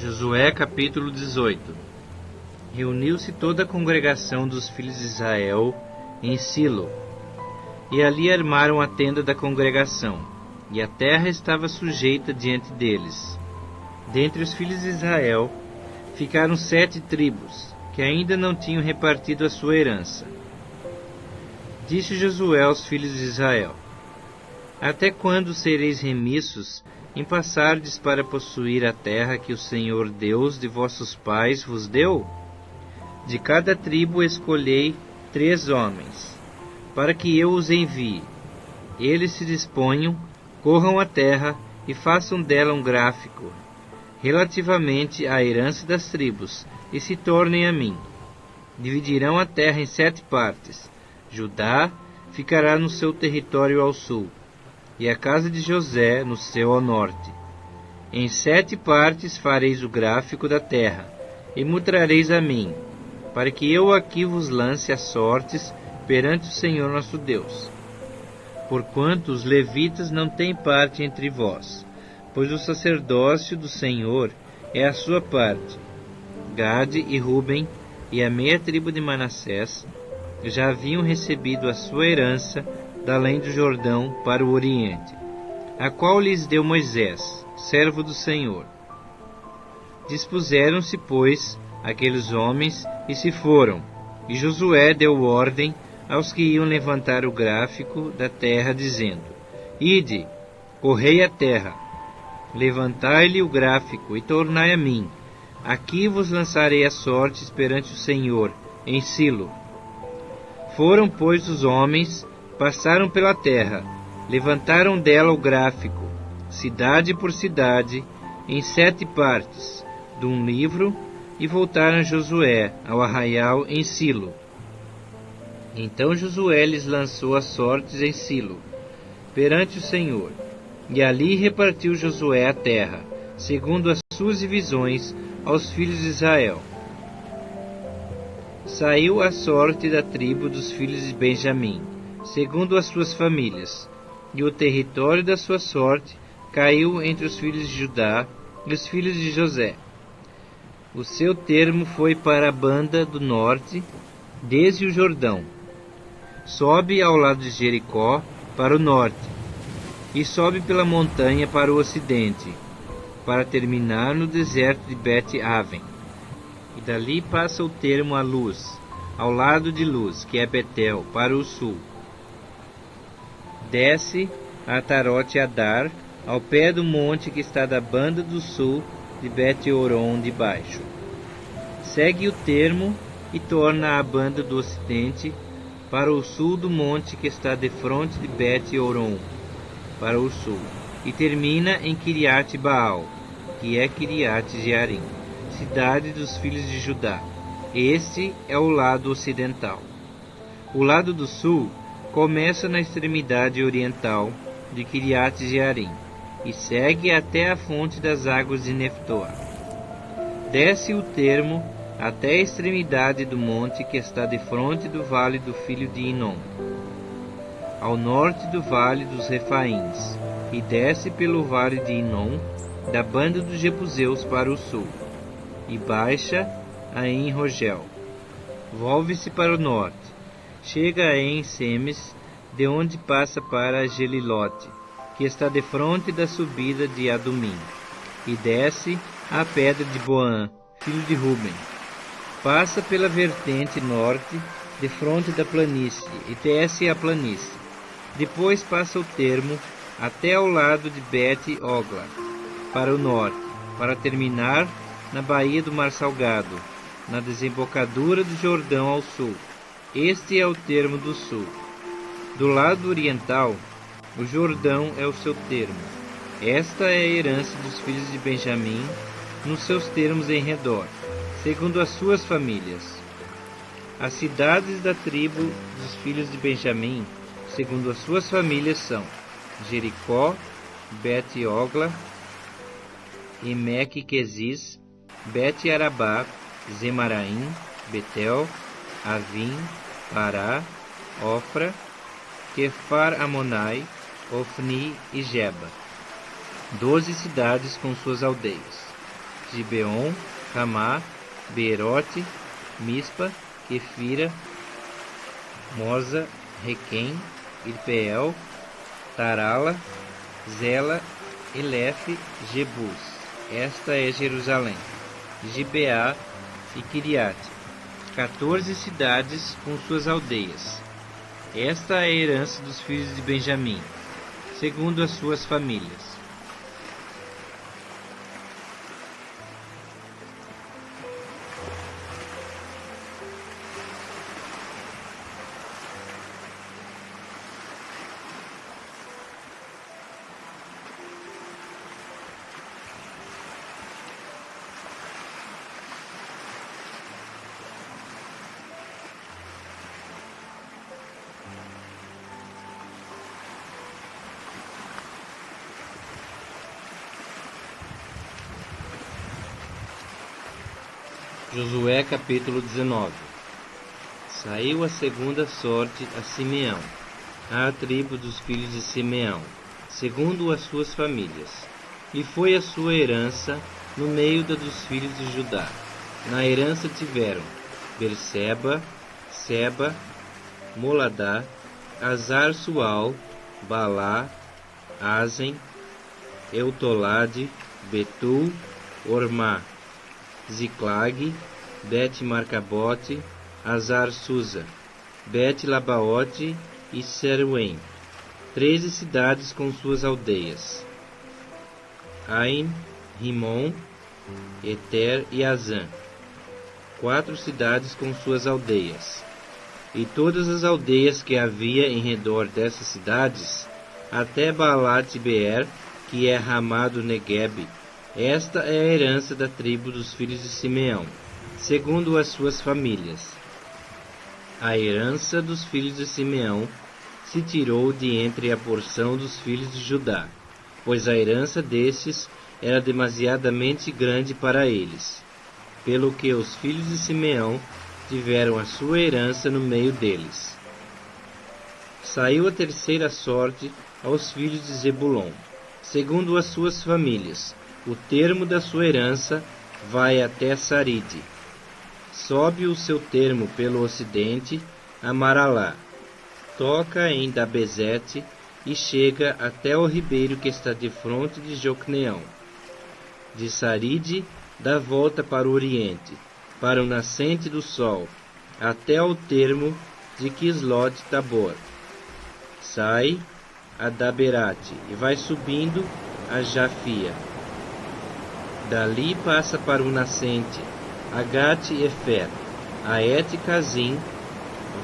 Josué capítulo 18. Reuniu-se toda a congregação dos filhos de Israel em Silo, e ali armaram a tenda da congregação, e a terra estava sujeita diante deles. Dentre os filhos de Israel ficaram 7 tribos, que ainda não tinham repartido a sua herança. Disse Josué aos filhos de Israel: Até quando sereis remissos em passardes para possuir a terra que o Senhor Deus de vossos pais vos deu? De cada tribo escolhei 3 homens, para que eu os envie. Eles se disponham, corram a terra e façam dela um gráfico, relativamente à herança das tribos, e se tornem a mim. Dividirão a terra em 7 partes. Judá ficará no seu território ao sul, e a casa de José no seu ao norte. Em 7 partes fareis o gráfico da terra, e mudareis a mim, para que eu aqui vos lance as sortes perante o Senhor nosso Deus. Porquanto os levitas não têm parte entre vós, pois o sacerdócio do Senhor é a sua parte. Gade e Ruben e a meia tribo de Manassés já haviam recebido a sua herança da além do Jordão para o oriente, a qual lhes deu Moisés, servo do Senhor. Dispuseram-se, pois, aqueles homens e se foram, e Josué deu ordem aos que iam levantar o gráfico da terra, dizendo: Ide, correi a terra, levantai-lhe o gráfico e tornai a mim. Aqui vos lançarei as sortes perante o Senhor, em Silo. Foram, pois, os homens, passaram pela terra, levantaram dela o gráfico, cidade por cidade, em 7 partes, de um livro, e voltaram a Josué ao arraial em Silo. Então Josué lhes lançou as sortes em Silo, perante o Senhor, e ali repartiu Josué a terra, segundo as suas divisões, aos filhos de Israel. Saiu a sorte da tribo dos filhos de Benjamim, segundo as suas famílias, e o território da sua sorte caiu entre os filhos de Judá e os filhos de José. O seu termo foi para a banda do norte, desde o Jordão. Sobe ao lado de Jericó para o norte, e sobe pela montanha para o ocidente, para terminar no deserto de Bet-Aven. E dali passa o termo a Luz, ao lado de Luz, que é Betel, para o sul. Desce a Atarote-Adar, ao pé do monte que está da banda do sul de Bet-Horon de baixo. Segue o termo e torna a banda do ocidente para o sul do monte que está defronte de Bet-Horon, para o sul, e termina em Kiriat-Baal, que é Kiriat-Jearim, cidade dos filhos de Judá. Este é o lado ocidental. O lado do sul começa na extremidade oriental de Kiriat-Jearim e segue até a fonte das águas de Neftoa. Desce o termo até a extremidade do monte que está defronte do vale do filho de Inom, ao norte do vale dos Refaíns, e desce pelo vale de Inom, da banda dos Jebuseus para o sul, e baixa a En-Rogel. Volve-se para o norte, chega a En-Semes, de onde passa para Gelilote, que está defronte da subida de Adumim, e desce à pedra de Boã, filho de Ruben. Passa pela vertente norte, defronte da planície, e desce a planície. Depois passa o termo até ao lado de Bet-Ogla, para o norte, para terminar na baía do Mar Salgado, na desembocadura do Jordão ao sul. Este é o termo do sul. Do lado oriental, o Jordão é o seu termo. Esta é a herança dos filhos de Benjamim, nos seus termos em redor, segundo as suas famílias. As cidades da tribo dos filhos de Benjamim, segundo as suas famílias, são Jericó, Bet-Ogla, Emek-Quezis, Bet-Arabá, Zemaraim, Betel, Avim, Pará, Ofra, Quefar-Amonai, Ofni e Geba. 12 cidades com suas aldeias. Gibeon, Ramá, Beerote, Mispa, Quefira, Moza, Requem, Irpeel, Tarala, Zela, Elefe, Jebus. Esta é Jerusalém. Gibeá e Quiriate, 14 cidades com suas aldeias. Esta é a herança dos filhos de Benjamim, segundo as suas famílias. Josué capítulo 19. Saiu a segunda sorte a Simeão, à tribo dos filhos de Simeão, segundo as suas famílias, e foi a sua herança no meio da dos filhos de Judá. Na herança tiveram Berseba, Seba, Moladá, Azar-Sual, Balá, Azen, Eutolade, Betul, Ormá, Ziclag, Bet-Marcabote, Azar-Susa, Bet-Labaote e Seruém, 13 cidades com suas aldeias. Ain, Rimon, Eter e Azã, 4 cidades com suas aldeias. E todas as aldeias que havia em redor dessas cidades, até Baalat-Beer, que é Ramá do Neguebe. Esta é a herança da tribo dos filhos de Simeão, segundo as suas famílias. A herança dos filhos de Simeão se tirou de entre a porção dos filhos de Judá, pois a herança destes era demasiadamente grande para eles, pelo que os filhos de Simeão tiveram a sua herança no meio deles. Saiu a terceira sorte aos filhos de Zebulon, segundo as suas famílias. O termo da sua herança vai até Saride. Sobe o seu termo pelo ocidente a Maralá. Toca em Dabezete e chega até o ribeiro que está defronte de Jocneão. De Saride dá volta para o oriente, para o nascente do sol, até ao termo de Quislot-Tabor. Sai a Daberate e vai subindo a Jafia. Dali passa para o nascente, a Gat-Efer, a Et-Cazim,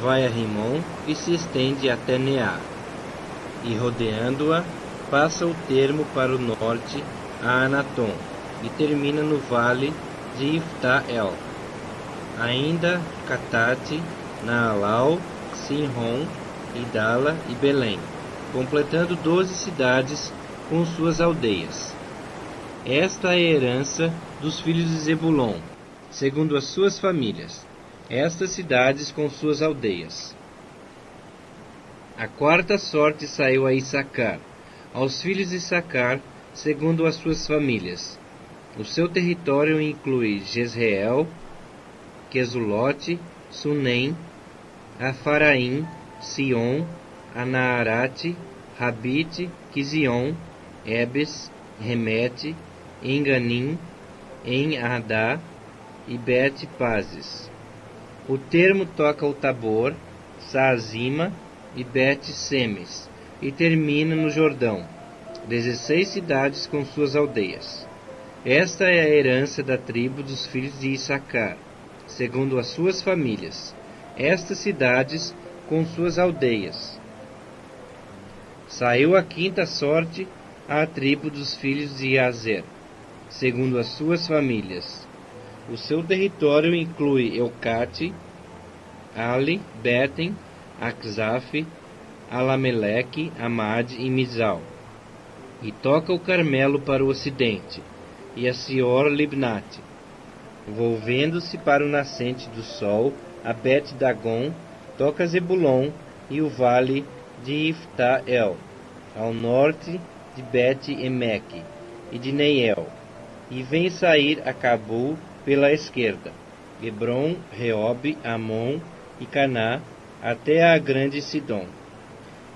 vai a Rimon e se estende até Neá. E rodeando-a, passa o termo para o norte, a Anatom, e termina no vale de Ifta-El. Ainda Catate, Naalau, Sinron, Idala e Belém, completando 12 cidades com suas aldeias. Esta é a herança dos filhos de Zebulon, segundo as suas famílias, estas cidades com suas aldeias. A quarta sorte saiu a Issacar, aos filhos de Issacar, segundo as suas famílias. O seu território inclui Jezreel, Quesulote, Sunem, Afaraim, Sion, Anaarate, Rabite, Quizion, Ebes, Remete, Enganim, En-Adá e Bet-Pazes. O termo toca o Tabor, Saazima e Bet-Semes, e termina no Jordão, 16 cidades com suas aldeias. Esta é a herança da tribo dos filhos de Issacar, segundo as suas famílias, estas cidades com suas aldeias. Saiu a quinta sorte à tribo dos filhos de Azer, segundo as suas famílias. O seu território inclui Eucate, Ali, Beten, Aczaf, Alameleque, Amad e Mizal. E toca o Carmelo para o ocidente, e a Sior-Libnate, volvendo-se para o nascente do sol, a Bet-Dagon, toca Zebulon e o vale de Ifta-El, ao norte de Bet-Emeque e de Neiel, e vem sair a Cabul pela esquerda, Hebron, Reob, Amon e Caná, até a grande Sidom.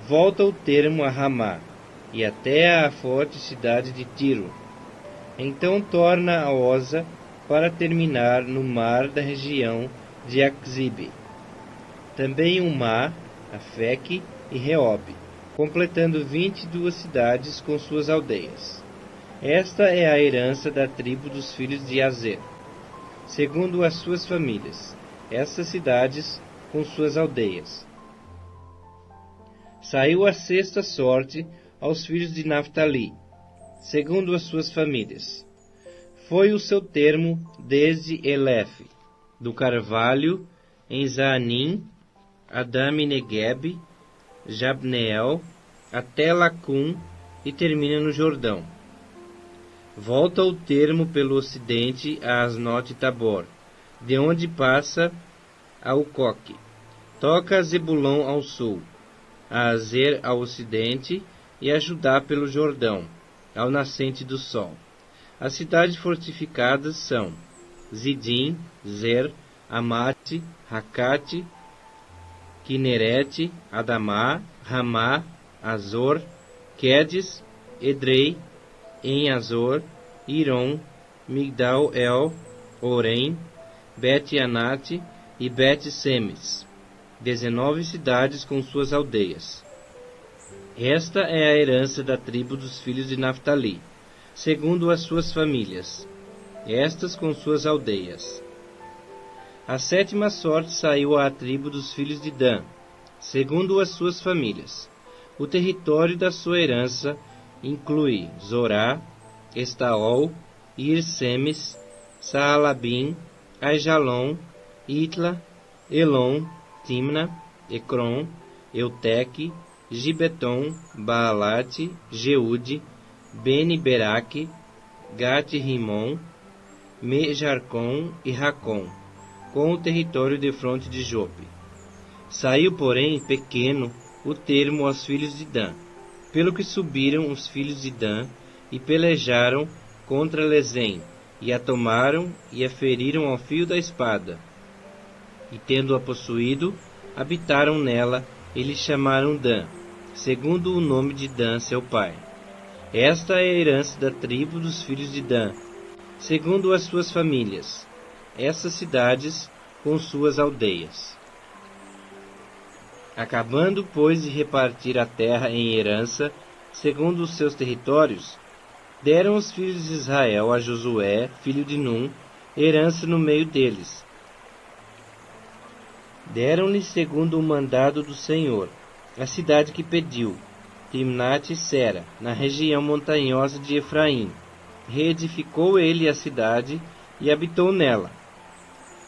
Volta o termo a Ramá, e até a forte cidade de Tiro. Então torna a Oza para terminar no mar da região de Axibe. Também Umá, Afeque e Reob, completando 22 cidades com suas aldeias. Esta é a herança da tribo dos filhos de Azer, segundo as suas famílias, essas cidades com suas aldeias. Saiu a sexta sorte aos filhos de Naftali, segundo as suas famílias. Foi o seu termo desde Elef, do carvalho, em Zaanim, Adame Negueb, Jabneel, até Lacum, e termina no Jordão. Volta o termo pelo ocidente a Asnote Tabor, de onde passa a Ucoque. Toca a Zebulon ao sul, a Azer ao ocidente e a Judá pelo Jordão, ao nascente do sol. As cidades fortificadas são Zidim, Zer, Amate, Racate, Quinerete, Adamá, Ramá, Azor, Quedes, Edrei, em Azor, Iron, Migdal-El, Orém, Bet-Anate e Bet-Semes, 19 cidades com suas aldeias. Esta é a herança da tribo dos filhos de Naftali, segundo as suas famílias, estas com suas aldeias. A sétima sorte saiu à tribo dos filhos de Dan, segundo as suas famílias. O território da sua herança inclui Zorá, Estaol, Ir-Semes, Saalabim, Aijalon, Itla, Elon, Timna, Ecrom, Euteque, Gibeton, Baalate, Jeude, Beni-Beraque, Gate-Rimon, Me-Jarcon e Racon, com o território defronte de Jope. Saiu, porém, pequeno o termo aos filhos de Dan, pelo que subiram os filhos de Dan e pelejaram contra Lezém, e a tomaram e a feriram ao fio da espada. E tendo-a possuído, habitaram nela e lhe chamaram Dan, segundo o nome de Dan, seu pai. Esta é a herança da tribo dos filhos de Dan, segundo as suas famílias, essas cidades com suas aldeias. Acabando, pois, de repartir a terra em herança, segundo os seus territórios, deram os filhos de Israel a Josué, filho de Num, herança no meio deles. Deram-lhe, segundo o mandado do Senhor, a cidade que pediu, Timnate e Sera, na região montanhosa de Efraim. Reedificou ele a cidade e habitou nela.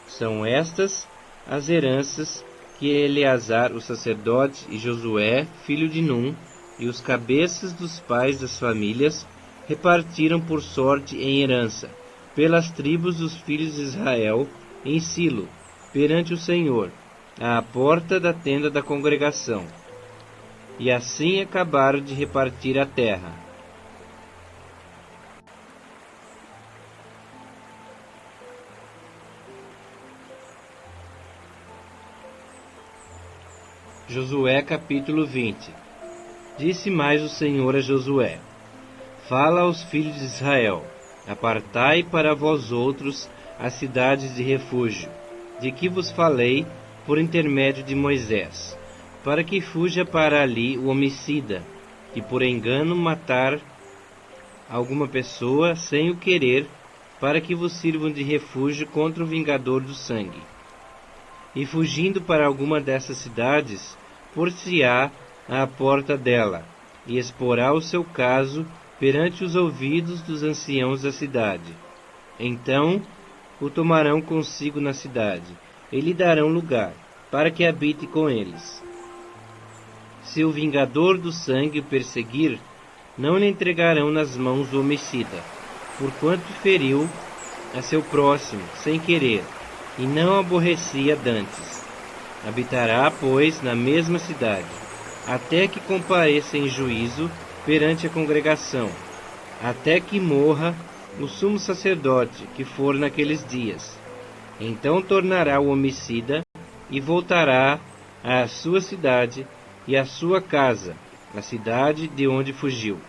São estas as heranças que Eleazar, o sacerdote, e Josué, filho de Num, e os cabeças dos pais das famílias, repartiram por sorte em herança, pelas tribos dos filhos de Israel, em Silo, perante o Senhor, à porta da tenda da congregação. E assim acabaram de repartir a terra. Josué capítulo 20. Disse mais o Senhor a Josué: Fala aos filhos de Israel: Apartai para vós outros as cidades de refúgio, de que vos falei por intermédio de Moisés, para que fuja para ali o homicida, que por engano matar alguma pessoa sem o querer, para que vos sirvam de refúgio contra o vingador do sangue. E fugindo para alguma dessas cidades, por-se-á à porta dela, e exporá o seu caso perante os ouvidos dos anciãos da cidade. Então o tomarão consigo na cidade, e lhe darão lugar, para que habite com eles. Se o vingador do sangue o perseguir, não lhe entregarão nas mãos do homicida, porquanto feriu a seu próximo, sem querer, e não aborrecia dantes. Habitará, pois, na mesma cidade, até que compareça em juízo perante a congregação, até que morra o sumo sacerdote que for naqueles dias. Então tornará o homicida e voltará à sua cidade e à sua casa, a cidade de onde fugiu.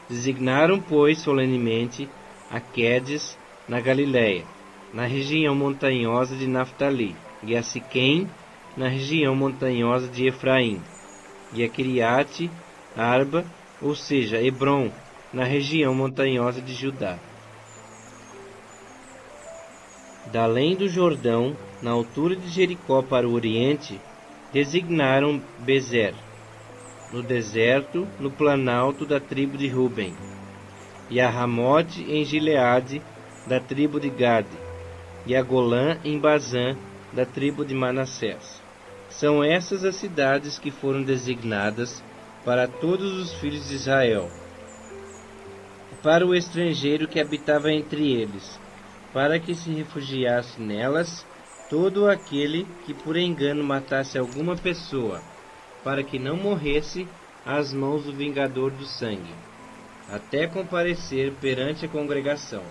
Designaram, pois, solenemente a Quedes, na Galiléia, na região montanhosa de Naftali, e a Siquém, na região montanhosa de Efraim, e a Kiriate Arba, ou seja, Hebrom, na região montanhosa de Judá. Da além do Jordão, na altura de Jericó para o oriente, designaram Bezer, no deserto, no planalto da tribo de Ruben, e a Ramote em Gileade, da tribo de Gade, e a Golã em Bazã, da tribo de Manassés. São essas as cidades que foram designadas para todos os filhos de Israel, para o estrangeiro que habitava entre eles, para que se refugiasse nelas todo aquele que por engano matasse alguma pessoa, para que não morresse às mãos do vingador do sangue, até comparecer perante a congregação.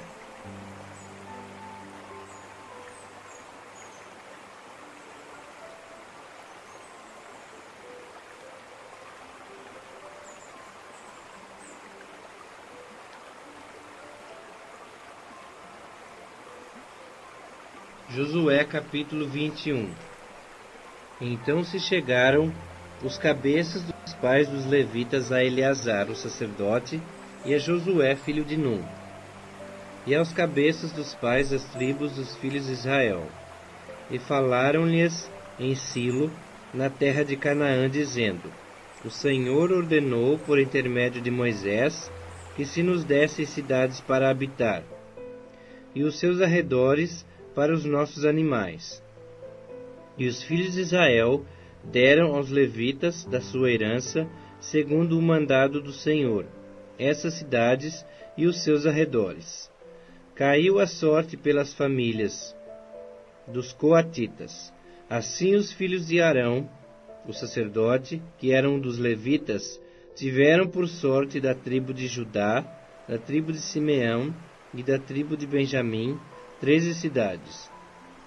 Josué capítulo 21. Então se chegaram os cabeças dos pais dos levitas a Eleazar, o sacerdote, e a Josué, filho de Num, e aos cabeças dos pais das tribos dos filhos de Israel, e falaram-lhes em Silo, na terra de Canaã, dizendo: O Senhor ordenou, por intermédio de Moisés, que se nos dessem cidades para habitar, e os seus arredores para os nossos animais. E os filhos de Israel deram aos levitas da sua herança, segundo o mandado do Senhor, essas cidades e os seus arredores. Caiu a sorte pelas famílias dos coatitas. Assim os filhos de Arão, o sacerdote, que eram dos levitas, tiveram por sorte da tribo de Judá, da tribo de Simeão e da tribo de Benjamim, 13 cidades.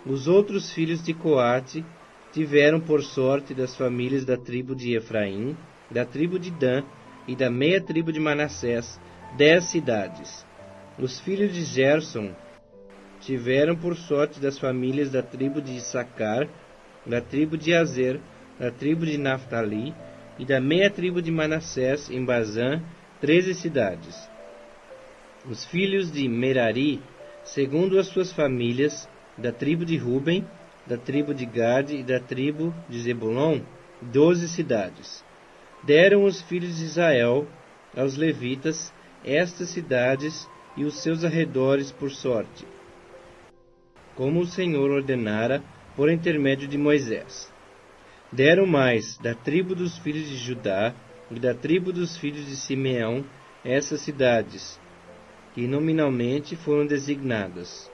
Os outros filhos de Coate tiveram por sorte das famílias da tribo de Efraim, da tribo de Dan e da meia tribo de Manassés, 10 cidades. Os filhos de Gerson tiveram por sorte das famílias da tribo de Issacar, da tribo de Azer, da tribo de Naftali e da meia tribo de Manassés, em Bazã, 13 cidades. Os filhos de Merari, segundo as suas famílias, da tribo de Ruben, da tribo de Gade e da tribo de Zebulon, 12 cidades. Deram os filhos de Israel aos levitas estas cidades e os seus arredores por sorte, como o Senhor ordenara por intermédio de Moisés. Deram mais da tribo dos filhos de Judá e da tribo dos filhos de Simeão essas cidades, que nominalmente foram designadas,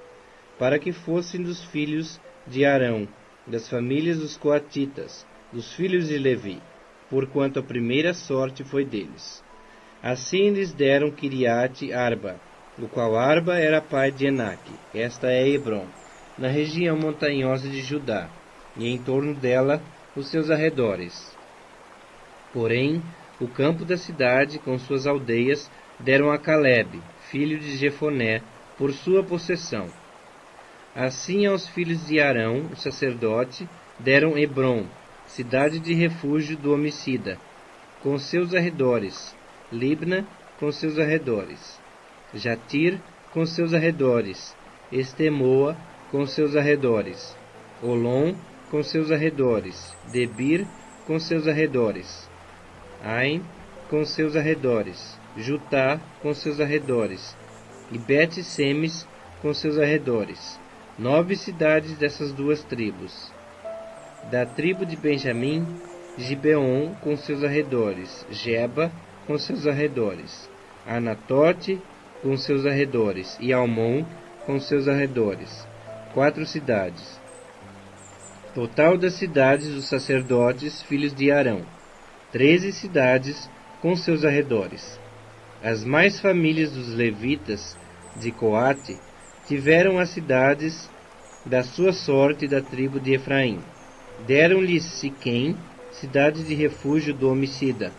para que fossem dos filhos de Arão, das famílias dos coatitas, dos filhos de Levi, porquanto a primeira sorte foi deles. Assim lhes deram Kiriate Arba, o qual Arba era pai de Enaque, esta é Hebrom, na região montanhosa de Judá, e em torno dela os seus arredores. Porém, o campo da cidade, com suas aldeias, deram a Calebe, filho de Jefoné, por sua possessão. Assim aos filhos de Arão, o sacerdote, deram Hebrom, cidade de refúgio do homicida, com seus arredores, Libna, com seus arredores, Jatir, com seus arredores, Estemoa, com seus arredores, Olom, com seus arredores, Debir, com seus arredores, Ain, com seus arredores, Jutá, com seus arredores, e Bet-Semes, com seus arredores, 9 cidades dessas duas tribos. Da tribo de Benjamim, Gibeon, com seus arredores, Geba, com seus arredores, Anatote, com seus arredores, e Almon, com seus arredores, 4 cidades. Total das cidades dos sacerdotes, filhos de Arão, 13 cidades com seus arredores. As mais famílias dos levitas de Coate tiveram as cidades da sua sorte da tribo de Efraim. Deram-lhes Siquém, cidade de refúgio do homicida,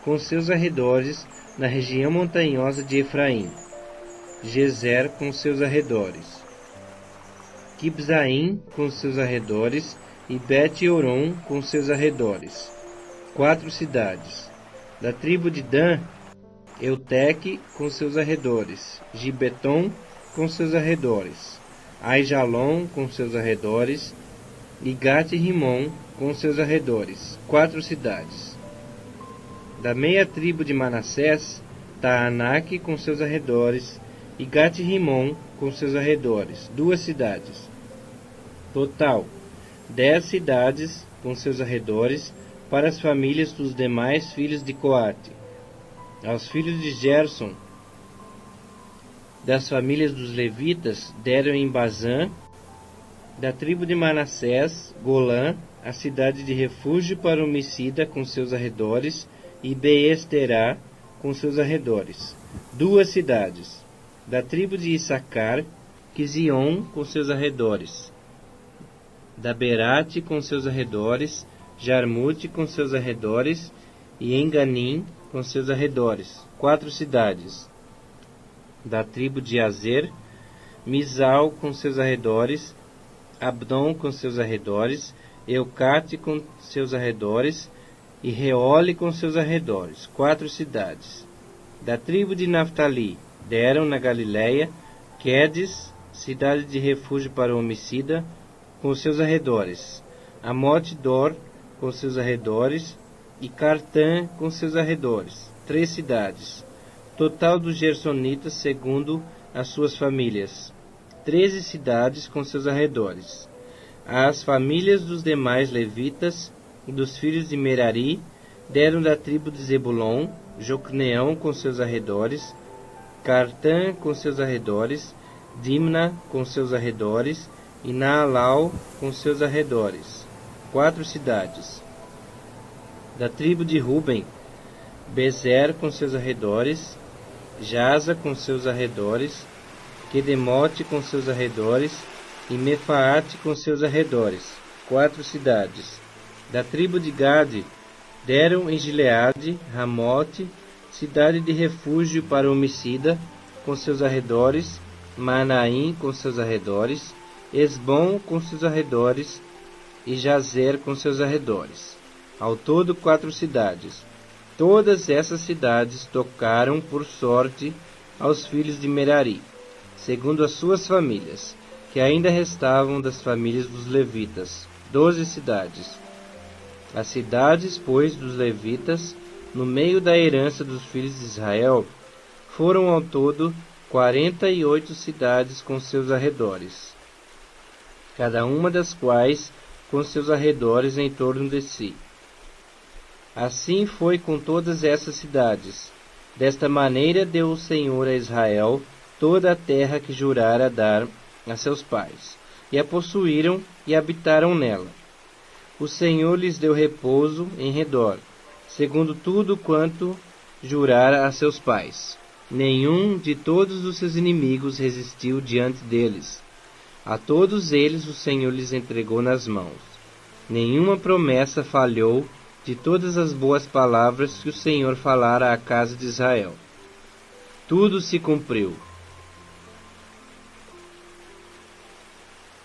com seus arredores, na região montanhosa de Efraim. Gezer com seus arredores. Quibzaim com seus arredores e Bet-Oron com seus arredores. 4 cidades. Da tribo de Dan, Euteque com seus arredores, Gibeton com seus arredores, Aijalon com seus arredores e Gate-Rimon com seus arredores. 4 cidades. Da meia tribo de Manassés, Taanaque com seus arredores e Gate-Rimon com seus arredores. 2 cidades. Total, 10 cidades com seus arredores para as famílias dos demais filhos de Coate. Aos filhos de Gerson, das famílias dos levitas, deram em Bazã, da tribo de Manassés, Golã, a cidade de refúgio para o homicida com seus arredores, e Beesterá com seus arredores. 2 cidades. Da tribo de Issacar, Quizion com seus arredores. Da Berate com seus arredores, Jarmute com seus arredores, e Enganim com seus arredores. 4 cidades. Da tribo de Azer, Misal com seus arredores, Abdon com seus arredores, Eucate com seus arredores, e Reole com seus arredores. 4 cidades. Da tribo de Naftali, deram na Galiléia, Quedes, cidade de refúgio para o homicida, com seus arredores, Amote-Dor com seus arredores, e Cartã com seus arredores. 3 cidades. Total dos gersonitas segundo as suas famílias, 13 cidades com seus arredores. As famílias dos demais levitas e dos filhos de Merari deram da tribo de Zebulon, Jocneão com seus arredores, Cartã com seus arredores, Dimna com seus arredores, e Naalau com seus arredores. 4 cidades. Da tribo de Ruben, Bezer com seus arredores, Jaza com seus arredores, Quedemote com seus arredores, e Mefaate com seus arredores. 4 cidades. Da tribo de Gade, deram em Gileade, Ramote, cidade de refúgio para o homicida, com seus arredores, Manaim com seus arredores, Esbom com seus arredores, e Jazer com seus arredores. Ao todo 4 cidades. Todas essas cidades tocaram por sorte aos filhos de Merari, segundo as suas famílias, que ainda restavam das famílias dos levitas, 12 cidades. As cidades, pois, dos levitas, no meio da herança dos filhos de Israel, foram ao todo 48 cidades com seus arredores, cada uma das quais com seus arredores em torno de si. Assim foi com todas essas cidades. Desta maneira deu o Senhor a Israel toda a terra que jurara dar a seus pais, e a possuíram e habitaram nela. O Senhor lhes deu repouso em redor, segundo tudo quanto jurara a seus pais. Nenhum de todos os seus inimigos resistiu diante deles. A todos eles o Senhor lhes entregou nas mãos. Nenhuma promessa falhou de todas as boas palavras que o Senhor falara à casa de Israel. Tudo se cumpriu.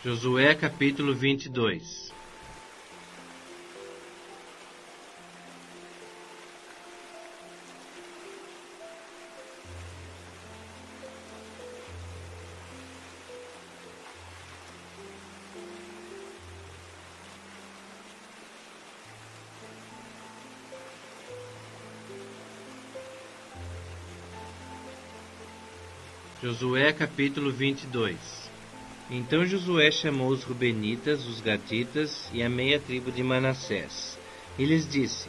Josué capítulo 22. Josué capítulo 22. Então Josué chamou os Rubenitas, os Gaditas e a meia tribo de Manassés, e lhes disse: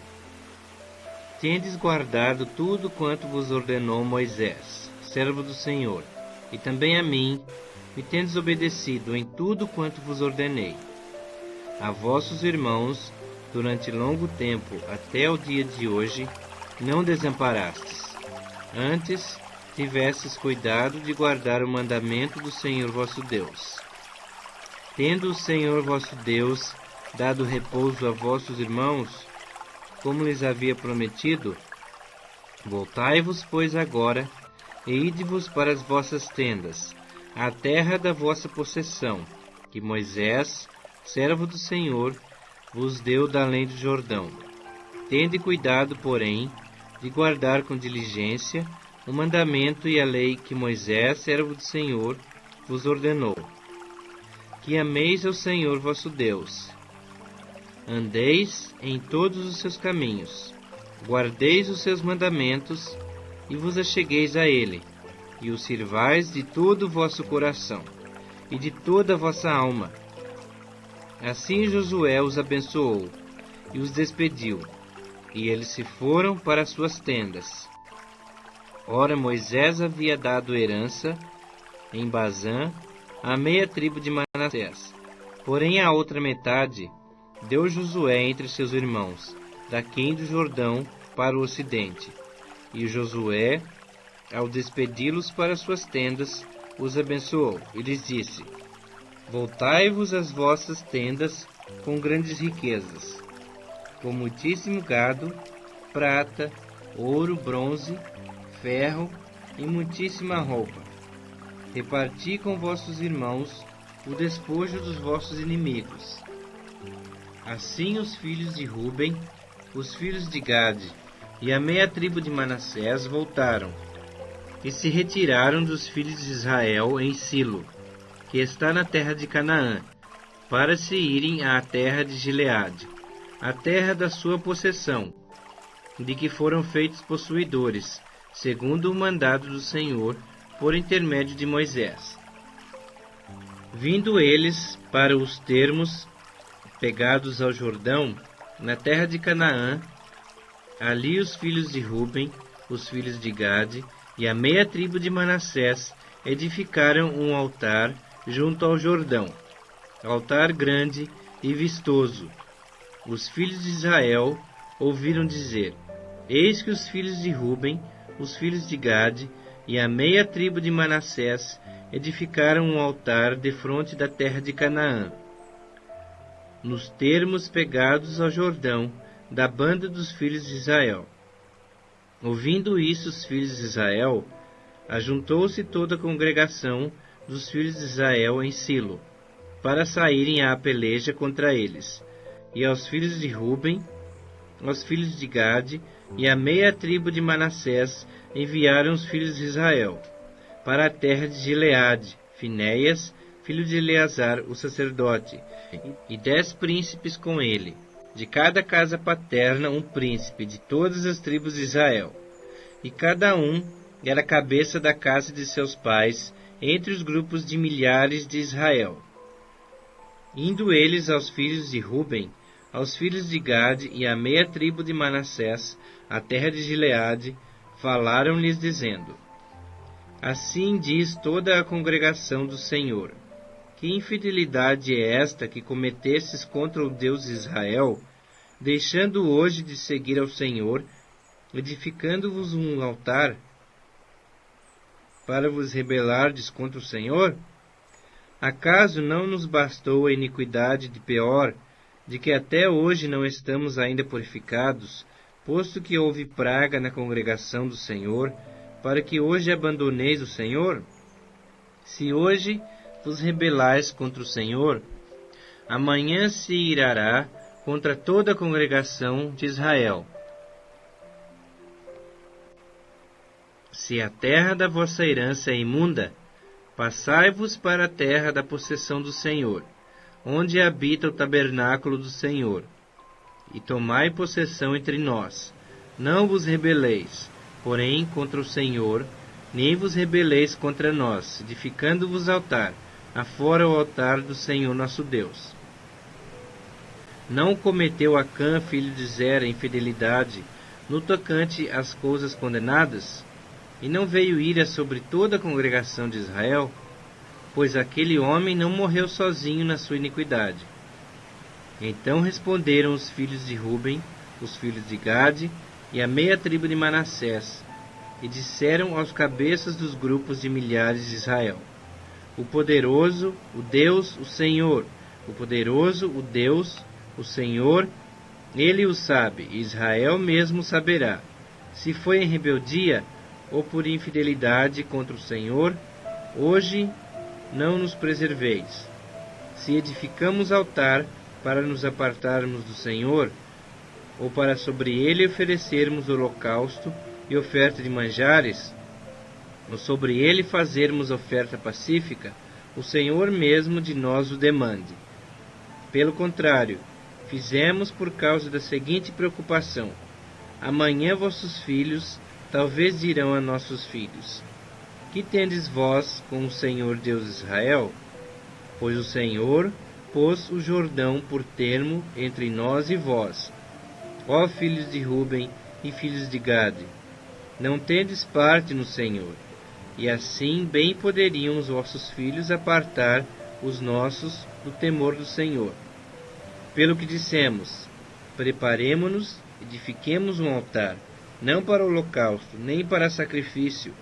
Tendes guardado tudo quanto vos ordenou Moisés, servo do Senhor, e também a mim, me tendes obedecido em tudo quanto vos ordenei. A vossos irmãos, durante longo tempo, até o dia de hoje, não desamparastes. Antes, tivesses cuidado de guardar o mandamento do Senhor vosso Deus. Tendo o Senhor vosso Deus dado repouso a vossos irmãos, como lhes havia prometido, voltai-vos, pois, agora, e ide-vos para as vossas tendas, à terra da vossa possessão, que Moisés, servo do Senhor, vos deu da além do Jordão. Tende cuidado, porém, de guardar com diligência o mandamento e a lei que Moisés, servo do Senhor, vos ordenou. Que ameis ao Senhor vosso Deus. Andeis em todos os seus caminhos, guardeis os seus mandamentos e vos achegueis a ele, e o sirvais de todo o vosso coração e de toda a vossa alma. Assim Josué os abençoou e os despediu, e eles se foram para as suas tendas. Ora, Moisés havia dado herança em Bazã à meia tribo de Manassés, porém a outra metade deu Josué entre seus irmãos, daquém do Jordão para o ocidente. E Josué, ao despedi-los para suas tendas, os abençoou e lhes disse: Voltai-vos às vossas tendas com grandes riquezas, com muitíssimo gado, prata, ouro, bronze, ferro e muitíssima roupa. Reparti com vossos irmãos o despojo dos vossos inimigos. Assim os filhos de Ruben, os filhos de Gade e a meia tribo de Manassés voltaram, e se retiraram dos filhos de Israel em Silo, que está na terra de Canaã, para se irem à terra de Gileade, a terra da sua possessão, de que foram feitos possuidores, segundo o mandado do Senhor, por intermédio de Moisés. Vindo eles para os termos pegados ao Jordão, na terra de Canaã, ali os filhos de Ruben, os filhos de Gade e a meia tribo de Manassés edificaram um altar junto ao Jordão, altar grande e vistoso. Os filhos de Israel ouviram dizer: Eis que os filhos de Ruben, os filhos de Gade e a meia tribo de Manassés edificaram um altar defronte da terra de Canaã, nos termos pegados ao Jordão, da banda dos filhos de Israel. Ouvindo isso, os filhos de Israel, ajuntou-se toda a congregação dos filhos de Israel em Silo, para saírem à peleja contra eles. E aos filhos de Ruben, aos filhos de Gade e à meia tribo de Manassés enviaram os filhos de Israel para a terra de Gileade, Finéias, filho de Eleazar, o sacerdote, e 10 príncipes com ele, de cada casa paterna um príncipe de todas as tribos de Israel, e cada um era a cabeça da casa de seus pais entre os grupos de milhares de Israel. Indo eles aos filhos de Ruben, aos filhos de Gade e à meia tribo de Manassés, a terra de Gileade, falaram-lhes dizendo: Assim diz toda a congregação do Senhor: Que infidelidade é esta que cometestes contra o Deus de Israel, deixando hoje de seguir ao Senhor, edificando-vos um altar, para vos rebelardes contra o Senhor? Acaso não nos bastou a iniquidade de Peor, de que até hoje não estamos ainda purificados, posto que houve praga na congregação do Senhor, para que hoje abandoneis o Senhor? Se hoje vos rebelais contra o Senhor, amanhã se irará contra toda a congregação de Israel. Se a terra da vossa herança é imunda, passai-vos para a terra da possessão do Senhor, onde habita o tabernáculo do Senhor, e tomai possessão entre nós. Não vos rebeleis, porém, contra o Senhor, nem vos rebeleis contra nós, edificando-vos altar, afora o altar do Senhor nosso Deus. Não cometeu Acã, filho de Zera, infidelidade, no tocante às coisas condenadas? E não veio ira sobre toda a congregação de Israel? Pois aquele homem não morreu sozinho na sua iniquidade. Então responderam os filhos de Ruben, os filhos de Gade e a meia tribo de Manassés: e disseram aos cabeças dos grupos de milhares de Israel: O poderoso, o Deus, o Senhor, o poderoso, o Deus, o Senhor, Ele o sabe, e Israel mesmo saberá, se foi em rebeldia ou por infidelidade contra o Senhor. Hoje não nos preserveis. Se edificamos altar para nos apartarmos do Senhor, ou para sobre ele oferecermos holocausto e oferta de manjares, ou sobre ele fazermos oferta pacífica, o Senhor mesmo de nós o demande. Pelo contrário, fizemos por causa da seguinte preocupação: amanhã vossos filhos talvez dirão a nossos filhos: Que tendes vós com o Senhor Deus de Israel? Pois o Senhor pôs o Jordão por termo entre nós e vós, ó filhos de Ruben e filhos de Gade. Não tendes parte no Senhor. E assim bem poderiam os vossos filhos apartar os nossos do temor do Senhor. Pelo que dissemos: preparemo-nos, edifiquemos um altar, não para holocausto, nem para sacrifício,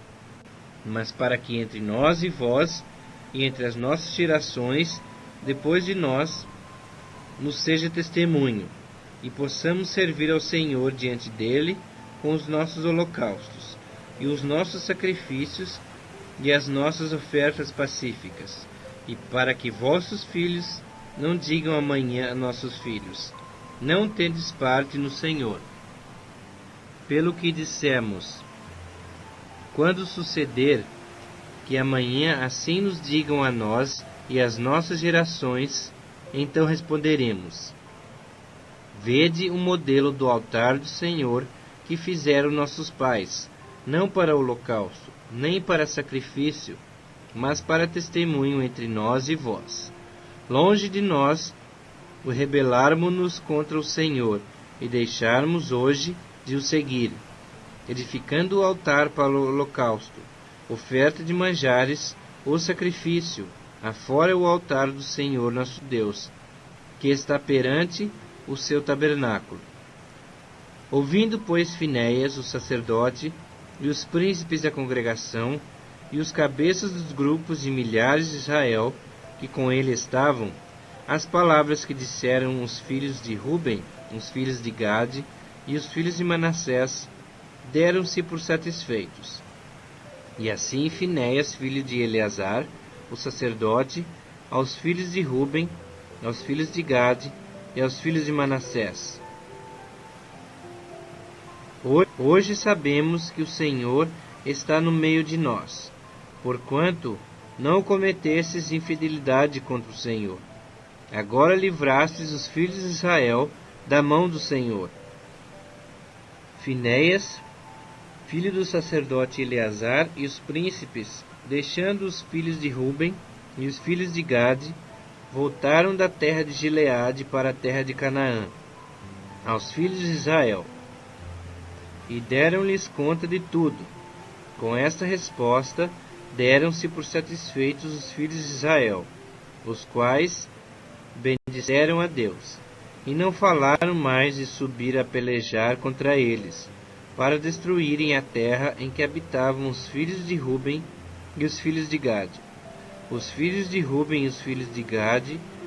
mas para que entre nós e vós, e entre as nossas gerações depois de nós, nos seja testemunho, e possamos servir ao Senhor diante dele com os nossos holocaustos, e os nossos sacrifícios, e as nossas ofertas pacíficas, e para que vossos filhos não digam amanhã a nossos filhos: Não tendes parte no Senhor. Pelo que dissemos: Quando suceder que amanhã assim nos digam a nós e às nossas gerações, então responderemos: Vede o modelo do altar do Senhor que fizeram nossos pais, não para holocausto, nem para sacrifício, mas para testemunho entre nós e vós. Longe de nós o rebelarmos-nos contra o Senhor e deixarmos hoje de o seguir, edificando o altar para o holocausto, oferta de manjares ou sacrifício, afora o altar do Senhor nosso Deus, que está perante o seu tabernáculo. Ouvindo, pois, Finéias, o sacerdote, e os príncipes da congregação, e os cabeças dos grupos de milhares de Israel, que com ele estavam, as palavras que disseram os filhos de Ruben, os filhos de Gade e os filhos de Manassés, deram-se por satisfeitos. E assim Finéias, filho de Eleazar, o sacerdote, aos filhos de Ruben, aos filhos de Gade e aos filhos de Manassés: Hoje sabemos que o Senhor está no meio de nós, porquanto não cometestes infidelidade contra o Senhor. Agora livrastes os filhos de Israel da mão do Senhor. Finéias, filho do sacerdote Eleazar, e os príncipes, deixando os filhos de Ruben e os filhos de Gade, voltaram da terra de Gileade para a terra de Canaã, aos filhos de Israel, e deram-lhes conta de tudo. Com esta resposta, deram-se por satisfeitos os filhos de Israel, os quais bendisseram a Deus, e não falaram mais de subir a pelejar contra eles, para destruírem a terra em que habitavam os filhos de Ruben e os filhos de Gade. Os filhos de Ruben e os filhos de Gade